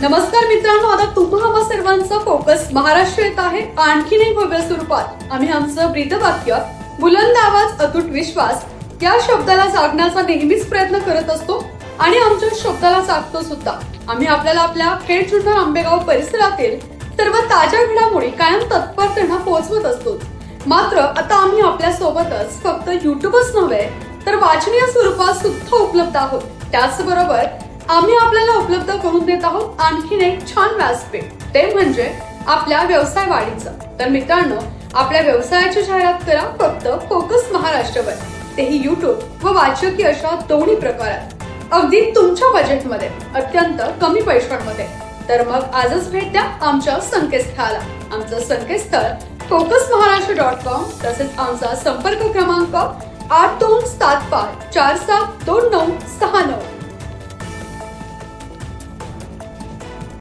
नमस्कार मित्रांनो, आता तुम्हा आम्हा सर्वांचा फोकस महाराष्ट्र येत आहे आणखी एक भव्य स्वरूपात। आम्ही आमचं ब्रीदवाक्य बुलंद आवाज अतूट विश्वास या शब्दाला जागण्याचा नेहमीच प्रयत्न करत असतो आणि आमच्या शब्दाला जागतो सुद्धा। आम्ही आपल्याला आपल्या खेड जुन्नर आंबेगाव परिसरातील सर्व ताज्या घडामोडी कायम तत्परतेने पोहोचवत असतो। मात्र आता आम्ही आपल्या सोबतच फक्त युट्यूबच नव्हे तर वाचनीय स्वरूपात सुद्धा उपलब्ध आहोत। त्याचबरोबर आम्ही आपल्याला उपलब्ध करून देत आहोत आणखीन एक छान व्यासपीठ, ते म्हणजे आपल्या व्यवसाय वाढीचं। तर मित्रांनो, आपल्या व्यवसायाची जाहिरात करा फक्त फोकस महाराष्ट्रवर, तेही युट्यूब व वाचकीय अशा दोन्ही प्रकारात, अगदी तुमच्या बजेटमध्ये, अत्यंत कमी पैशांमध्ये। तर मग आजच भेट द्या आमच्या संकेतस्थळाला। आमचं संकेतस्थळ focusmaharashtra.com, तसेच आमचा संपर्क क्रमांक 8275472969।